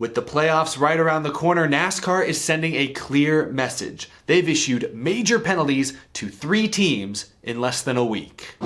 With the playoffs right around the corner, NASCAR is sending a clear message. They've issued major penalties to 3 teams in less than a week.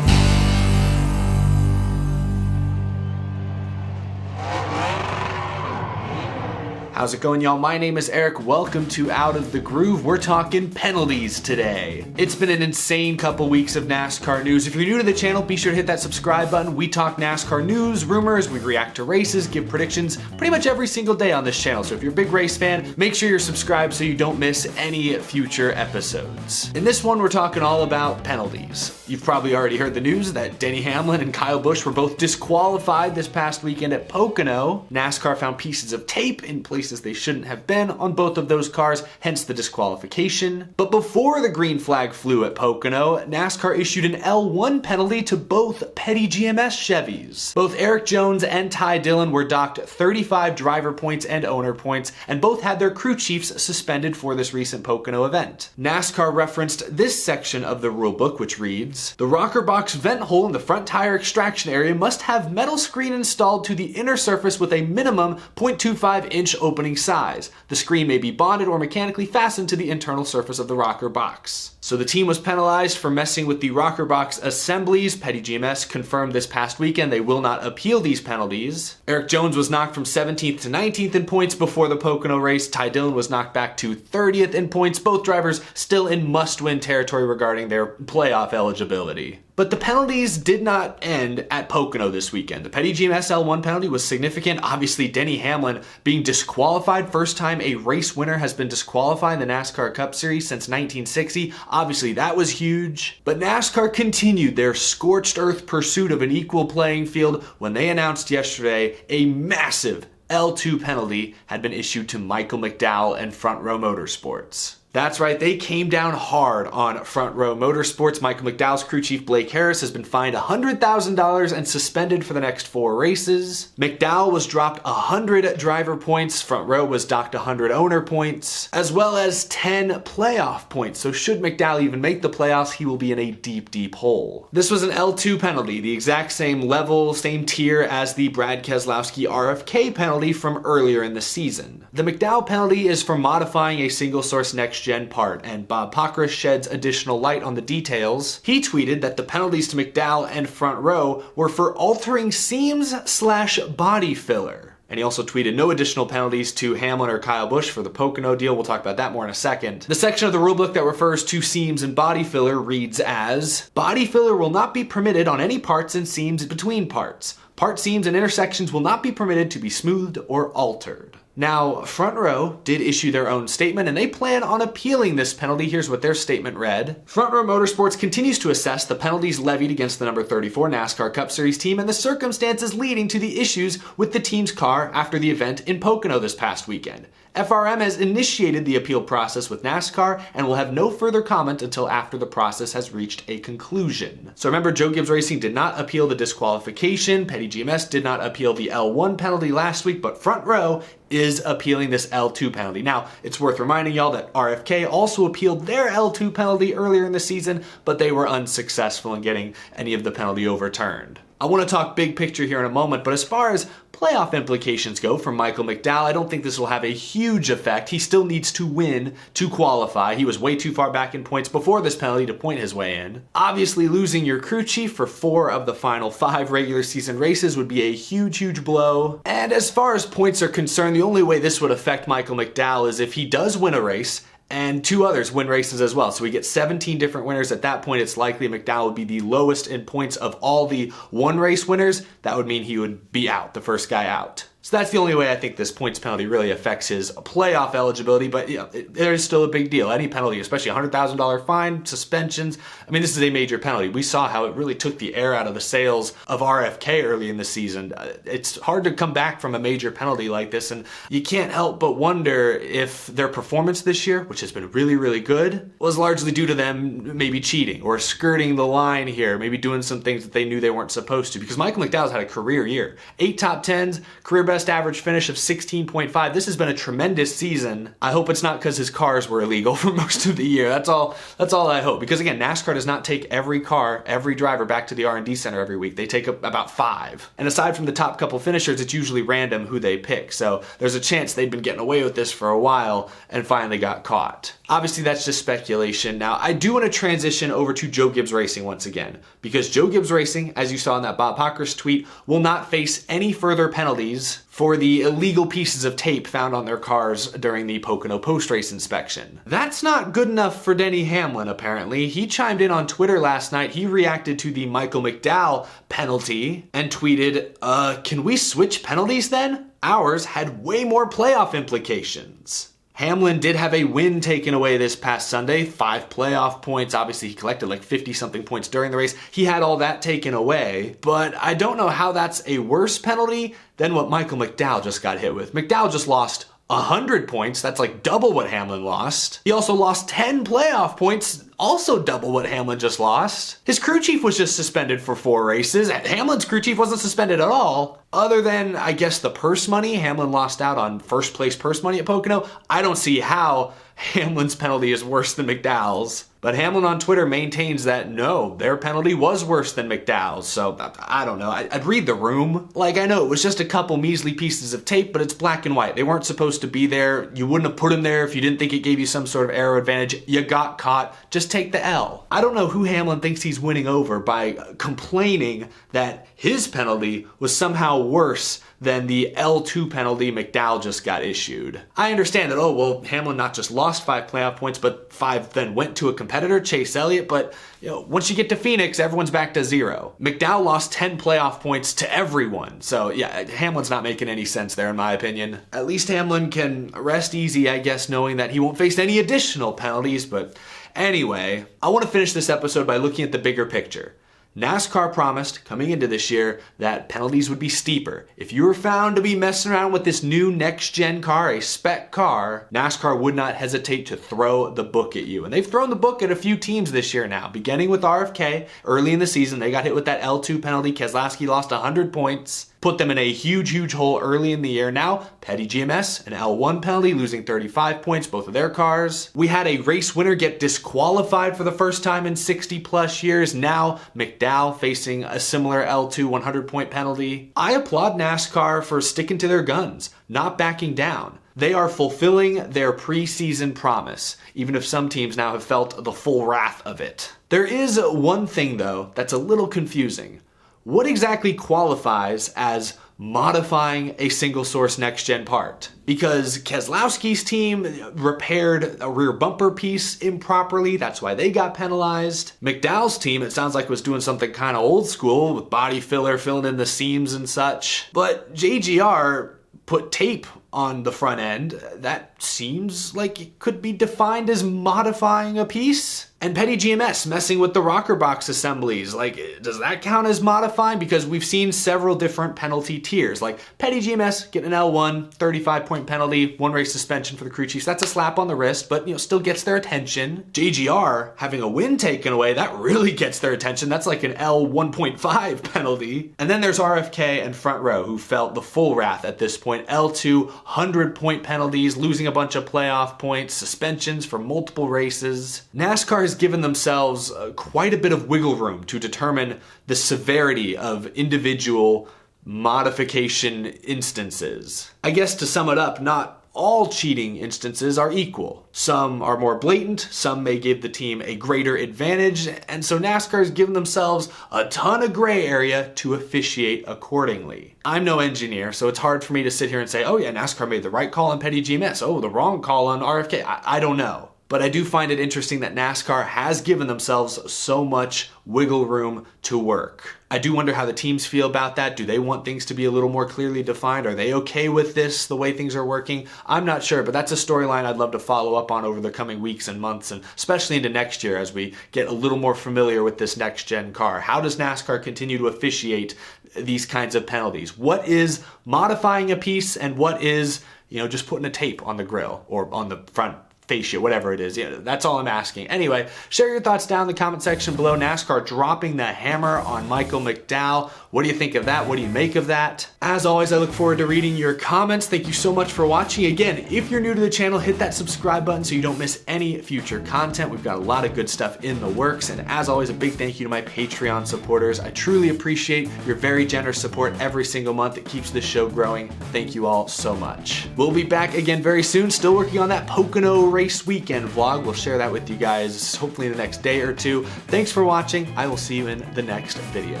How's it going, y'all? My name is Eric. Welcome to Out of the Groove. We're talking penalties today. It's been an insane couple weeks of NASCAR news. If you're new to the channel, be sure to hit that subscribe button. We talk NASCAR news, rumors, we react to races, give predictions pretty much every single day on this channel. So if you're a big race fan, make sure you're subscribed so you don't miss any future episodes. In this one, we're talking all about penalties. You've probably already heard the news that Denny Hamlin and Kyle Busch were both disqualified this past weekend at Pocono. NASCAR found pieces of tape in places they shouldn't have been on both of those cars, hence the disqualification. But before the green flag flew at Pocono, NASCAR issued an L1 penalty to both petty GMS Chevys. Both Eric Jones and Ty Dillon were docked 35 driver points and owner points, and both had their crew chiefs suspended for this recent Pocono event. NASCAR referenced this section of the rulebook, which reads, "The rocker box vent hole in the front tire extraction area must have metal screen installed to the inner surface with a minimum 0.25-inch opening size. The screen may be bonded or mechanically fastened to the internal surface of the rocker box." So the team was penalized for messing with the rocker box assemblies. Petty GMS confirmed this past weekend they will not appeal these penalties. Eric Jones was knocked from 17th to 19th in points before the Pocono race. Ty Dillon was knocked back to 30th in points. Both drivers still in must-win territory regarding their playoff eligibility. But the penalties did not end at Pocono this weekend. The petty GMS L1 penalty was significant. Obviously, Denny Hamlin being disqualified. First time a race winner has been disqualified in the NASCAR Cup Series since 1960. Obviously, that was huge. But NASCAR continued their scorched earth pursuit of an equal playing field when they announced yesterday a massive L2 penalty had been issued to Michael McDowell and Front Row Motorsports. That's right, they came down hard on Front Row Motorsports. Michael McDowell's crew chief Blake Harris has been fined $100,000 and suspended for the next 4 races. McDowell was dropped 100 driver points. Front Row was docked 100 owner points, as well as 10 playoff points. So should McDowell even make the playoffs, he will be in a deep, deep hole. This was an L2 penalty, the exact same level, same tier as the Brad Keselowski RFK penalty from earlier in the season. The McDowell penalty is for modifying a single source next-gen part, and Bob Pockrass sheds additional light on the details. He tweeted that the penalties to McDowell and Front Row were for altering seams/body filler. And he also tweeted no additional penalties to Hamlin or Kyle Busch for the Pocono deal. We'll talk about that more in a second. The section of the rulebook that refers to seams and body filler reads as, "Body filler will not be permitted on any parts and seams between parts. Part seams and intersections will not be permitted to be smoothed or altered." Now, Front Row did issue their own statement, and they plan on appealing this penalty. Here's what their statement read. "Front Row Motorsports continues to assess the penalties levied against the number 34 NASCAR Cup Series team and the circumstances leading to the issues with the team's car after the event in Pocono this past weekend. FRM has initiated the appeal process with NASCAR and will have no further comment until after the process has reached a conclusion." So remember, Joe Gibbs Racing did not appeal the disqualification. Petty GMS did not appeal the L1 penalty last week, but Front Row is appealing this L2 penalty. Now, it's worth reminding y'all that RFK also appealed their L2 penalty earlier in the season, but they were unsuccessful in getting any of the penalty overturned. I want to talk big picture here in a moment, but as far as playoff implications go for Michael McDowell, I don't think this will have a huge effect. He still needs to win to qualify. He was way too far back in points before this penalty to point his way in. Obviously, losing your crew chief for 4 of the final 5 regular season races would be a huge, huge blow. And as far as points are concerned, the only way this would affect Michael McDowell is if he does win a race and 2 others win races as well. So we get 17 different winners. At that point, it's likely McDowell would be the lowest in points of all the 1 race winners. That would mean he would be out, the first guy out. So that's the only way I think this points penalty really affects his playoff eligibility, but you know, there is still a big deal. Any penalty, especially a $100,000 fine, suspensions. I mean, this is a major penalty. We saw how it really took the air out of the sails of RFK early in the season. It's hard to come back from a major penalty like this, and you can't help but wonder if their performance this year, which has been really, really good, was largely due to them maybe cheating or skirting the line here, maybe doing some things that they knew they weren't supposed to. Because Michael McDowell's had a career year. 8 top 10s, career best average finish of 16.5. This has been a tremendous season. I hope it's not because his cars were illegal for most of the year. That's all I hope. Because again, NASCAR does not take every car, every driver back to the R&D center every week. They take about 5. And aside from the top couple finishers, it's usually random who they pick. So there's a chance they've been getting away with this for a while and finally got caught. Obviously, that's just speculation. Now, I do want to transition over to Joe Gibbs Racing once again, because Joe Gibbs Racing, as you saw in that Bob Hocker's tweet, will not face any further penalties for the illegal pieces of tape found on their cars during the Pocono post-race inspection. That's not good enough for Denny Hamlin, apparently. He chimed in on Twitter last night. He reacted to the Michael McDowell penalty and tweeted, can we switch penalties then? Ours had way more playoff implications. Hamlin did have a win taken away this past Sunday, 5 playoff points. Obviously, he collected like 50-something points during the race. He had all that taken away, but I don't know how that's a worse penalty than what Michael McDowell just got hit with. McDowell just lost 100 points. That's like double what Hamlin lost. He also lost 10 playoff points, also double what Hamlin just lost. His crew chief was just suspended for 4 races. Hamlin's crew chief wasn't suspended at all. Other than, I guess, the purse money. Hamlin lost out on first place purse money at Pocono. I don't see how Hamlin's penalty is worse than McDowell's. But Hamlin on Twitter maintains that no, their penalty was worse than McDowell's. So I don't know. I'd read the room. Like, I know it was just a couple measly pieces of tape, but it's black and white. They weren't supposed to be there. You wouldn't have put them there if you didn't think it gave you some sort of aero advantage. You got caught. Just take the L. I don't know who Hamlin thinks he's winning over by complaining that his penalty was somehow worse than the L2 penalty McDowell just got issued. I understand that, Hamlin not just lost 5 playoff points, but 5 then went to a competitor, Chase Elliott, but once you get to Phoenix, everyone's back to 0. McDowell lost 10 playoff points to everyone. So yeah, Hamlin's not making any sense there in my opinion. At least Hamlin can rest easy, I guess, knowing that he won't face any additional penalties, but anyway, I want to finish this episode by looking at the bigger picture. NASCAR promised coming into this year that penalties would be steeper. If you were found to be messing around with this new next-gen car, a spec car, NASCAR would not hesitate to throw the book at you. And they've thrown the book at a few teams this year now, beginning with RFK. Early in the season, they got hit with that L2 penalty. Keselowski lost 100 points. Put them in a huge hole early in the year. Now, Petty GMS, an L1 penalty, losing 35 points, both of their cars. We had a race winner get disqualified for the first time in 60 plus years. Now, McDowell facing a similar L2 100-point penalty. I applaud NASCAR for sticking to their guns, not backing down. They are fulfilling their preseason promise, even if some teams now have felt the full wrath of it. There is one thing, though, that's a little confusing. What exactly qualifies as modifying a single source next gen part? Because Keselowski's team repaired a rear bumper piece improperly, that's why they got penalized. McDowell's team, it sounds like, was doing something kind of old school with body filler filling in the seams and such. But JGR put tape on the front end. That seems like it could be defined as modifying a piece. And Petty GMS messing with the rocker box assemblies, like, does that count as modifying? Because we've seen several different penalty tiers, like Petty GMS getting an L1, 35-point penalty, 1 race suspension for the crew chiefs. That's a slap on the wrist, but still gets their attention. JGR having a win taken away, that really gets their attention. That's like an L1.5 penalty. And then there's RFK and Front Row, who felt the full wrath at this point. L2, 100-point penalties, losing a bunch of playoff points, suspensions for multiple races. NASCAR has given themselves quite a bit of wiggle room to determine the severity of individual modification instances. I guess to sum it up, not all cheating instances are equal. Some are more blatant, some may give the team a greater advantage, and so NASCAR has given themselves a ton of gray area to officiate accordingly. I'm no engineer, so it's hard for me to sit here and say, oh yeah, NASCAR made the right call on Petty GMS, oh, the wrong call on RFK. I don't know. But I do find it interesting that NASCAR has given themselves so much wiggle room to work. I do wonder how the teams feel about that. Do they want things to be a little more clearly defined? Are they okay with this, the way things are working? I'm not sure, but that's a storyline I'd love to follow up on over the coming weeks and months, and especially into next year as we get a little more familiar with this next-gen car. How does NASCAR continue to officiate these kinds of penalties? What is modifying a piece and what is, just putting a tape on the grill or on the front fascia, whatever it is. That's all I'm asking. Anyway, share your thoughts down in the comment section below. NASCAR dropping the hammer on Michael McDowell. What do you think of that? What do you make of that? As always, I look forward to reading your comments. Thank you so much for watching. Again, if you're new to the channel, hit that subscribe button so you don't miss any future content. We've got a lot of good stuff in the works. And as always, a big thank you to my Patreon supporters. I truly appreciate your very generous support every single month. It keeps this show growing. Thank you all so much. We'll be back again very soon. Still working on that Pocono race weekend vlog. We'll share that with you guys hopefully in the next day or two. Thanks for watching. I will see you in the next video.